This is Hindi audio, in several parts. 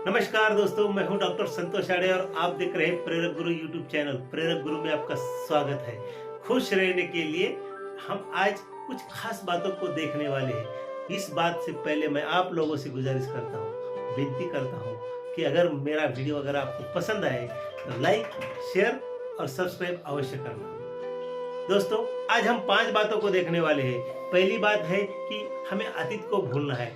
नमस्कार दोस्तों, मैं हूं डॉक्टर संतोष आड़े और आप देख रहे हैं प्रेरक गुरु यूट्यूब चैनल। प्रेरक गुरु में आपका स्वागत है। खुश रहने के लिए हम आज कुछ खास बातों को देखने वाले हैं। इस बात से पहले मैं आप लोगों से गुजारिश करता हूं, विनती करता हूं कि अगर मेरा वीडियो अगर आपको पसंद आए तो लाइक, शेयर और सब्सक्राइब अवश्य करना। दोस्तों, आज हम 5 बातों को देखने वाले हैं। पहली बात है कि हमें अतीत को भूलना है,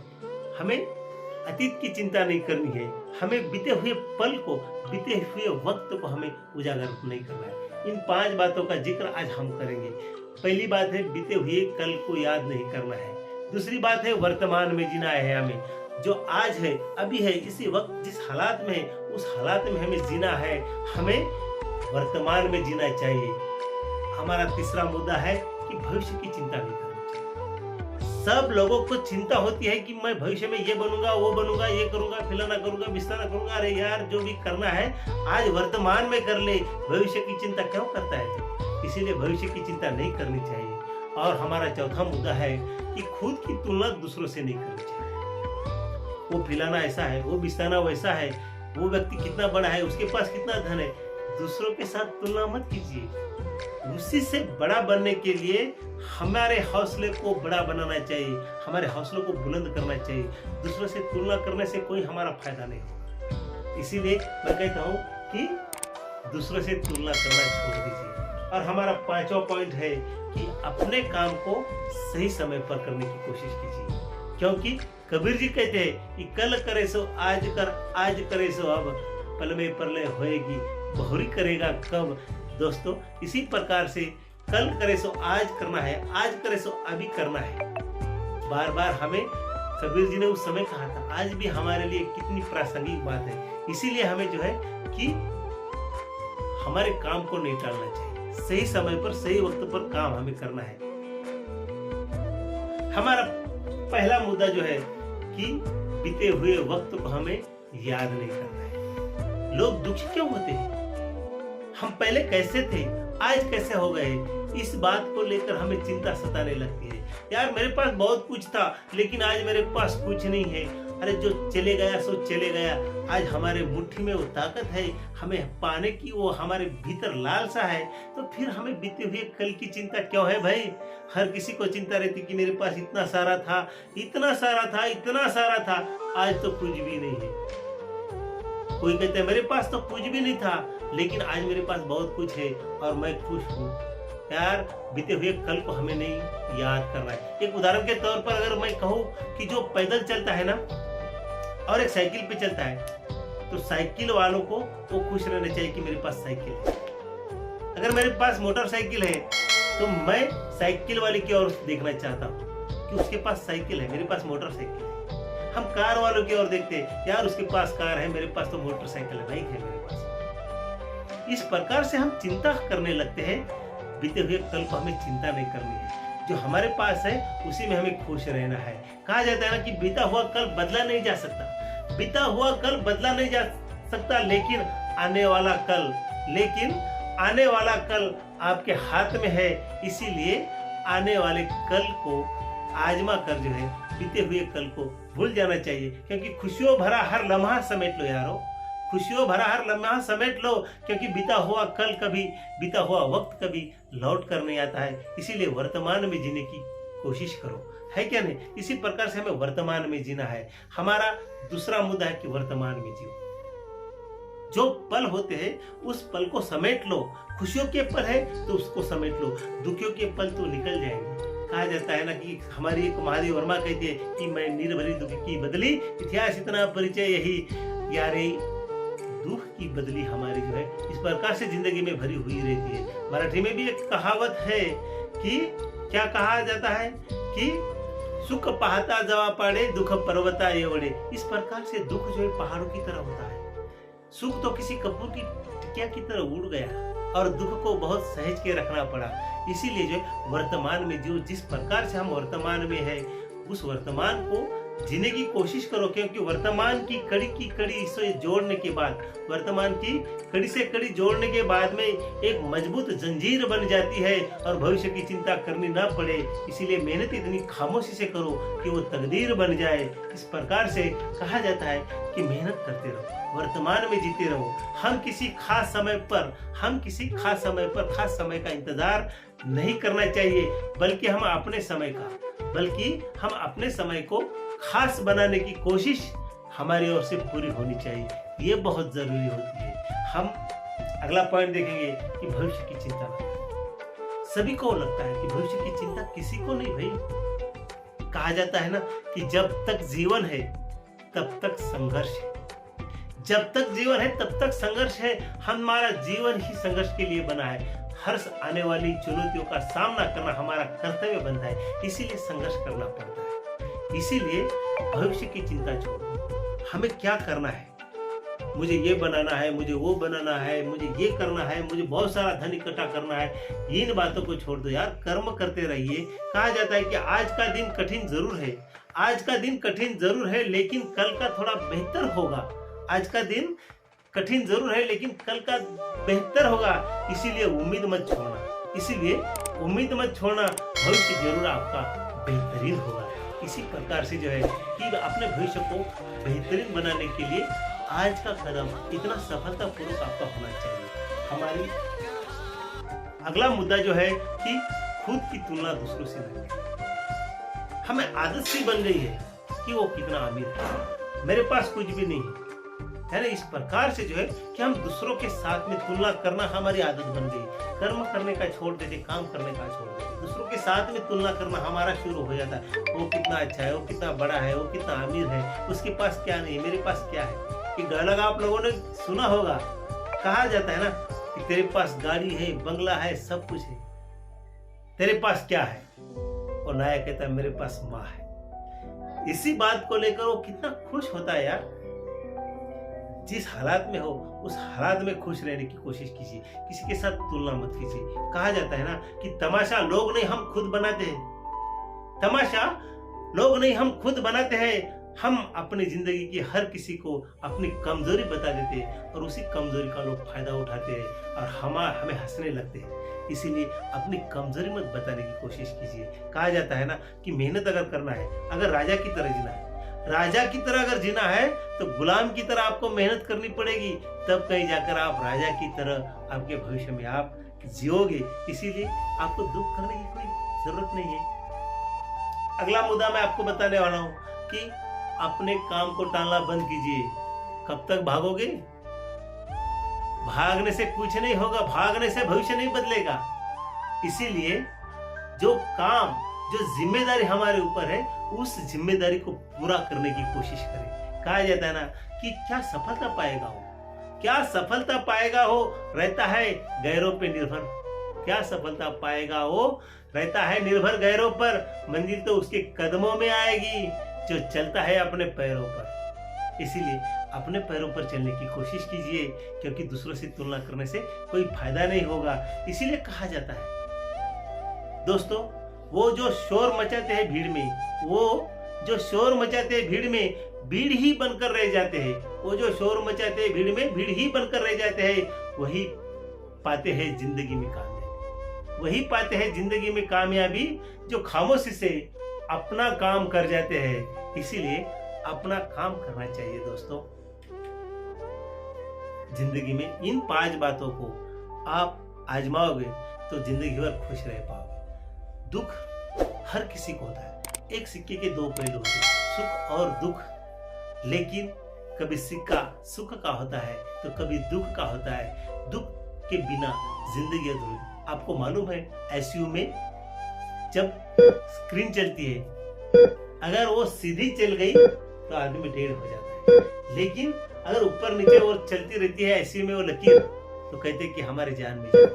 हमें अतीत की चिंता नहीं करनी है, हमें बीते हुए पल को, बीते हुए वक्त को हमें उजागर नहीं करना है। इन 5 बातों का जिक्र आज हम करेंगे। पहली बात है, बीते हुए कल को याद नहीं करना है। दूसरी बात है, वर्तमान में जीना है। हमें जो आज है, अभी है, इसी वक्त जिस हालात में है, उस हालात में हमें जीना है। हमें वर्तमान में जीना चाहिए। हमारा तीसरा मुद्दा है कि भविष्य की चिंता नहीं करनी चाहिए। सब लोगों को चिंता होती है कि मैं भविष्य में ये बनूंगा, वो बनूंगा, ये करूंगा, फिलाना करूंगा, बिस्ताना करूंगा। अरे यार, जो भी करना है आज वर्तमान में कर ले। भविष्य की चिंता क्यों करता है तू? इसीलिए भविष्य की चिंता नहीं करनी चाहिए। और हमारा चौथा मुद्दा है कि खुद की तुलना दूसरों से नहीं करनी चाहिए। वो फिलाना ऐसा है, वो बिस्ताना वैसा है, वो व्यक्ति कितना बड़ा है, उसके पास कितना धन है। दूसरों के साथ तुलना मत कीजिए। उसी से बड़ा बनने के लिए हमारे हौसले को बड़ा बनाना चाहिए, हमारे हौसलों को बुलंद करना चाहिए। दूसरों से तुलना करने से कोई हमारा फायदा नहीं होगा। इसीलिए मैं कहता हूँ कि दूसरों से तुलना करना छोड़ दीजिए। और हमारा 5वां पॉइंट है कि अपने काम को सही समय पर करने की कोशिश कीजिए। क्योंकि कबीर जी कहते हैं कि कल करे सो आज कर, आज करे सो अब, पल में प्रलय होएगी, बहुरी करेगा कब। दोस्तों, इसी प्रकार से कल करे सो आज करना है, आज करे सो अभी करना है। बार बार हमें कबीर जी ने उस समय कहा था, आज भी हमारे लिए कितनी प्रासंगिक बात है। इसीलिए हमें जो है कि हमारे काम को नहीं टालना चाहिए। सही समय पर, सही वक्त पर काम हमें करना है। हमारा पहला मुद्दा जो है कि बीते हुए वक्त को हमें याद नहीं करना है। लोग दुखी क्यों होते हैं? हम पहले कैसे थे, आज कैसे हो गए, इस बात को लेकर हमें चिंता सताने लगती है। यार, मेरे पास बहुत कुछ था लेकिन आज मेरे पास कुछ नहीं है। अरे, जो चले गया सो चले गया। आज हमारे मुट्ठी में वो ताकत है, हमें पाने की वो हमारे भीतर लालसा है। तो फिर हमें बीते हुए कल की चिंता क्यों है भाई? हर किसी को चिंता रहती कि मेरे पास इतना सारा था, इतना सारा था, इतना सारा था, आज तो कुछ भी नहीं है। कोई कहते हैं मेरे पास तो कुछ भी नहीं था लेकिन आज मेरे पास बहुत कुछ है और मैं खुश हूँ। यार, बीते हुए कल को हमें नहीं याद करना है। एक उदाहरण के तौर पर अगर मैं कहूँ कि जो पैदल चलता है ना और एक साइकिल पे चलता है, तो साइकिल वालों को वो खुश रहना चाहिए कि मेरे पास साइकिल है। अगर मेरे पास मोटरसाइकिल है तो मैं साइकिल वाले की ओर देखना चाहता हूँ कि उसके पास साइकिल है, मेरे पास मोटरसाइकिल है। हम कार वालों की ओर देखते हैं, यार उसके पास कार है, मेरे पास तो मोटरसाइकिल है, बाइक है मेरे पास। इस प्रकार से हम चिंता करने लगते हैं। बीते हुए कल को हमें चिंता नहीं करनी है। जो हमारे पास है उसी में हमें खुश रहना है। कहा जाता है ना कि बीता हुआ कल बदला नहीं जा सकता, बीता हुआ कल बदला नहीं जा सकता, लेकिन आने वाला कल आपके हाथ में है। इसीलिए आने वाले कल को आजमा कर जो है बीते हुए कल को भूल जाना चाहिए। क्योंकि खुशियों भरा हर लम्हा समेट लो यारो, खुशियों भरा हर लम्हा समेट लो। क्योंकि बीता हुआ कल कभी, बीता हुआ वक्त कभी लौट कर नहीं आता है। इसीलिए वर्तमान में जीने की कोशिश करो, है क्या नहीं? इसी प्रकार से हमें वर्तमान में जीना है। हमारा दूसरा मुद्दा है कि वर्तमान में जियो। जो पल होते हैं उस पल को समेट लो। खुशियों के पल है तो उसको समेट लो, दुखियों के पल तो निकल जाएंगे। कहा जाता है ना कि हमारी एक महादेव वर्मा कहती है कि मैं निर्भरी दुख की बदली, इतिहास इतना परिचय यही यारे। दुख की बदली हमारी जो है इस प्रकार से जिंदगी में भरी हुई रहती है। मराठी में भी एक कहावत है कि क्या कहा जाता है कि सुख पाहता जवा पाड़े, दुख पर्वता एवढे। इस प्रकार से दुख जो है पहाड़ों की तरह होता है, सुख तो किसी कपूर की टिकिया की तरह उड़ गया और दुख को बहुत सहज के रखना पड़ा। इसीलिए जो वर्तमान में जो जिस प्रकार से हम वर्तमान में है, उस वर्तमान को जीने की कोशिश करो, क्योंकि वर्तमान की कड़ी से जोड़ने के बाद, वर्तमान की कड़ी से कड़ी जोड़ने के बाद में एक मजबूत जंजीर बन जाती है और भविष्य की चिंता करनी ना पड़े। इसीलिए मेहनत इतनी खामोशी से करो कि वो तकदीर बन जाए। इस प्रकार से कहा जाता है कि मेहनत करते रहो, वर्तमान में जीते रहो। हम किसी खास समय पर खास समय का इंतजार नहीं करना चाहिए, बल्कि हम अपने समय को खास बनाने की कोशिश हमारी ओर से पूरी होनी चाहिए। ये बहुत जरूरी होती है। हम अगला पॉइंट देखेंगे कि भविष्य की चिंता ना करें। सभी को लगता है कि भविष्य की चिंता किसी को नहीं भाई। कहा जाता है ना कि जब तक जीवन है तब तक संघर्ष है, जब तक जीवन है तब तक संघर्ष है। हमारा जीवन ही संघर्ष के लिए बना है। हर आने वाली चुनौतियों का सामना करना हमारा कर्तव्य बनता है, इसीलिए संघर्ष करना पड़ता है। इसीलिए भविष्य की चिंता छोड़ो। हमें क्या करना है, मुझे ये बनाना है, मुझे वो बनाना है, मुझे ये करना है, मुझे बहुत सारा धन इकट्ठा करना है, इन बातों को छोड़ दो यार, कर्म करते रहिए। कहा जाता है कि आज का दिन कठिन जरूर है, लेकिन कल का थोड़ा बेहतर होगा। आज का दिन कठिन जरूर है, लेकिन कल का बेहतर होगा। इसीलिए उम्मीद मत छोड़ना, भविष्य जरूर आपका बेहतरीन होगा। इसी प्रकार से जो है कि अपने भविष्य को बेहतरीन बनाने के लिए आज का कदम इतना सफलतापूर्वक आपका होना चाहिए। हमारी अगला मुद्दा जो है कि खुद की तुलना दूसरों से न करें। हमें आदत सी बन गई है कि वो कितना अमीर है, मेरे पास कुछ भी नहीं है ना। इस प्रकार से जो है कि हम दूसरों के साथ में तुलना करना हमारी आदत बन गई। कर्म करने का छोड़ देते, काम करने का छोड़ देते, दूसरों के साथ में तुलना करना हमारा शुरू हो जाता है। वो कितना अच्छा है, वो कितना बड़ा है, वो कितना अमीर है, उसके पास क्या नहीं, मेरे पास क्या है। ये डायलॉग आप लोगों ने सुना होगा। कहा जाता है ना कि तेरे पास गाड़ी है, बंगला है, सब कुछ है, तेरे पास क्या है? और नायक कहता है मेरे पास माँ है। इसी बात को लेकर वो कितना खुश होता है यार। जिस हालात में हो उस हालात में खुश रहने की कोशिश कीजिए, किसी के साथ तुलना मत कीजिए। कहा जाता है ना कि तमाशा लोग नहीं हम खुद बनाते हैं, तमाशा लोग नहीं हम खुद बनाते हैं। हम अपनी जिंदगी की हर किसी को अपनी कमजोरी बता देते हैं और उसी कमजोरी का लोग फायदा उठाते हैं और हमें हंसने लगते हैं। इसीलिए अपनी कमजोरी मत बताने की कोशिश कीजिए। कहा जाता है ना कि मेहनत अगर करना है, अगर राजा की तरह जीना है, राजा की तरह अगर जीना है तो गुलाम की तरह आपको मेहनत करनी पड़ेगी, तब कहीं जाकर आप राजा की तरह आपके भविष्य में आप जियोगे। इसीलिए आपको दुख करने की कोई जरूरत नहीं है। अगला मुद्दा मैं आपको बताने वाला हूं कि अपने काम को टालना बंद कीजिए। कब तक भागोगे? भागने से कुछ नहीं होगा, भागने से भविष्य नहीं बदलेगा। इसीलिए जो काम, जो जिम्मेदारी हमारे ऊपर है, उस जिम्मेदारी को पूरा करने की कोशिश करें। कहा जाता है ना कि क्या सफलता पाएगा हो रहता है गैरों पे निर्भर। क्या सफलता पाएगा हो रहता है निर्भर गैरों पर, मंजिल तो उसके कदमों में आएगी जो चलता है अपने पैरों पर। इसीलिए अपने पैरों पर चलने की कोशिश कीजिए, क्योंकि दूसरों से तुलना करने से कोई फायदा नहीं होगा। इसीलिए कहा जाता है दोस्तों, वो जो शोर मचाते हैं भीड़ में, भीड़ ही बनकर रह जाते हैं। वो जो शोर मचाते हैं भीड़ में, भीड़ ही बनकर रह जाते हैं। वही पाते हैं जिंदगी में कामयाबी, जो खामोशी से अपना काम कर जाते हैं। इसीलिए अपना काम करना चाहिए दोस्तों। जिंदगी में इन 5 बातों को आप आजमाओगे तो जिंदगी भर खुश रह पाओगे। दुख हर किसी को होता है, एक सिक्के के 2 पहलू होते हैं, सुख और दुख। लेकिन कभी सिक्का सुख का होता है तो कभी दुख का होता है। दुख के बिना जिंदगी अधूरी। आपको मालूम है एसयू में जब स्क्रीन चलती है, अगर वो सीधी चल गई तो आदमी डेड हो जाता है, लेकिन अगर ऊपर नीचे वो चलती रहती है एसयू में वो लकीर, तो कहते हैं कि हमारी जान में जान है।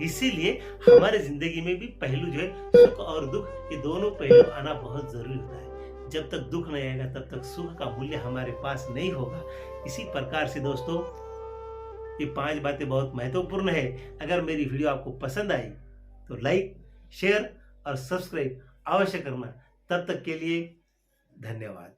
इसीलिए हमारे जिंदगी में भी पहलू जो है सुख और दुख, ये दोनों पहलू आना बहुत जरूरी होता है। जब तक दुख नहीं आएगा तब तक सुख का मूल्य हमारे पास नहीं होगा। इसी प्रकार से दोस्तों, ये 5 बातें बहुत महत्वपूर्ण है। अगर मेरी वीडियो आपको पसंद आई तो लाइक, शेयर और सब्सक्राइब अवश्य करना। तब तक के लिए धन्यवाद।